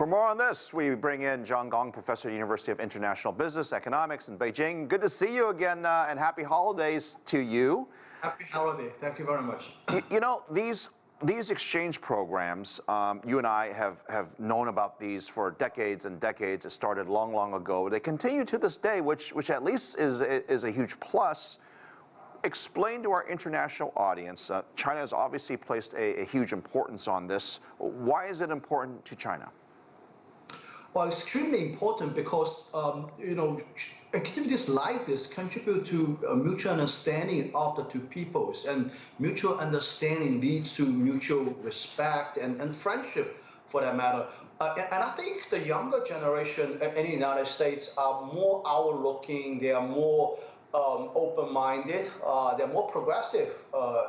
For more on this, we bring in John Gong, professor at the University of International Business, Economics in Beijing. Good to see you again, and happy holidays to you. Happy holiday. Thank you very much. You know, these exchange programs, you and I have known about these for decades and decades. It started long, long ago. They continue to this day, which at least is a huge plus. Explain to our international audience, China has obviously placed a huge importance on this. Why is it important to China? Well, extremely important because, activities like this contribute to a mutual understanding of the two peoples, and mutual understanding leads to mutual respect and friendship for that matter. And I think the younger generation in the United States are more outward-looking, they are more open-minded, they're more progressive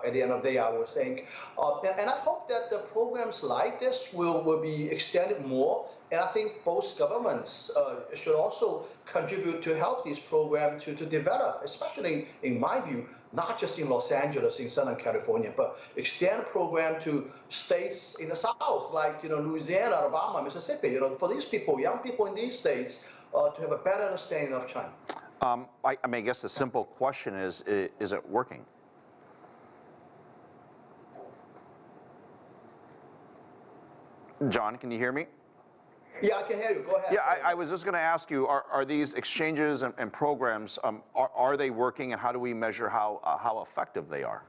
at the end of the day, I would think. And I hope that the programs like this will be extended more. And I think both governments should also contribute to help these programs to develop, especially in my view, not just in Los Angeles, in Southern California, but extend the program to states in the South, like Louisiana, Alabama, Mississippi. For these people, young people in these states, to have a better understanding of China. I guess the simple question is it working? John, can you hear me? Yeah, I can hear you. Go ahead. Yeah, I was just going to ask you: Are these exchanges and programs are they working, and how do we measure how effective they are?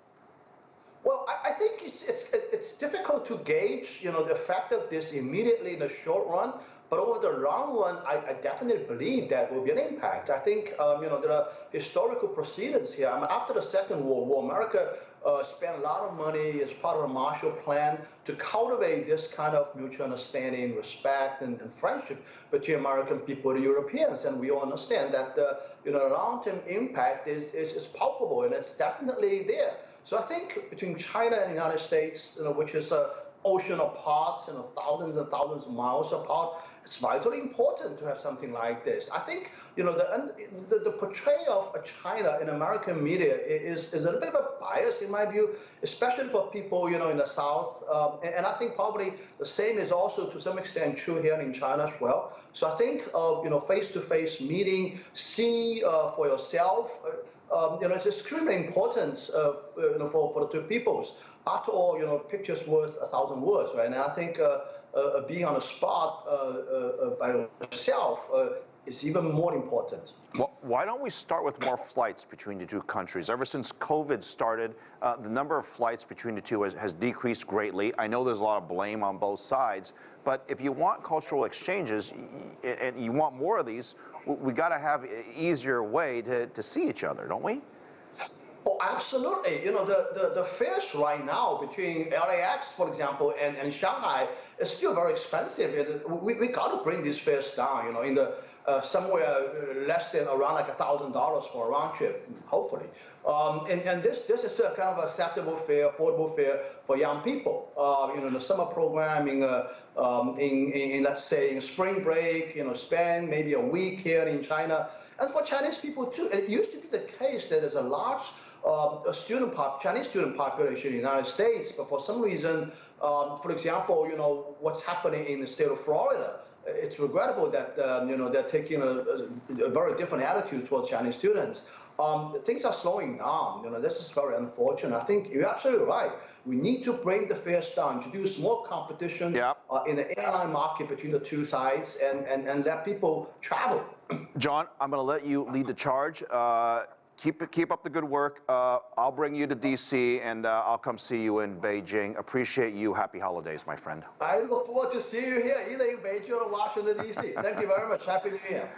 Well, I think it's difficult to gauge the effect of this immediately in the short run. But over the long run, I definitely believe that will be an impact. I think there are historical precedents here. I mean, after the Second World War, America spent a lot of money as part of a Marshall Plan to cultivate this kind of mutual understanding, respect, and friendship between American people and Europeans. And we all understand that the long-term impact is palpable, and it's definitely there. So I think between China and the United States, which is an ocean apart, thousands and thousands of miles apart, it's vitally important to have something like this. I think the portrayal of China in American media is a little bit of a bias in my view, especially for people in the South. And I think probably the same is also to some extent true here in China as well. So I think face-to-face meeting, see for yourself. It's extremely important for the two peoples. After all, pictures worth 1,000 words, right? And I think being on the spot by yourself is even more important. Well, why don't we start with more flights between the two countries? Ever since COVID started, the number of flights between the two has decreased greatly. I know there's a lot of blame on both sides, but if you want cultural exchanges and you want more of these, we got to have an easier way to see each other, don't we? Oh, absolutely. The fares right now between LAX, for example, and Shanghai is still very expensive. We got to bring these fares down, in the somewhere less than around like $1,000 for a round trip, hopefully. And this is a kind of acceptable fare, affordable fare for young people. The summer program in let's say in spring break, spend maybe a week here in China. And for Chinese people too, it used to be the case that there's a large Chinese student population in the United States, but for some reason, for example, what's happening in the state of Florida, it's regrettable that they're taking a very different attitude towards Chinese students. Things are slowing down. This is very unfortunate. I think you're absolutely right. We need to bring the fares down, introduce more competition in the airline market between the two sides, and let people travel. John, I'm going to let you lead the charge. Keep up the good work. I'll bring you to D.C. and I'll come see you in Beijing. Appreciate you. Happy holidays, my friend. I look forward to seeing you here, either in Beijing or Washington, D.C. Thank you very much. Happy New Year.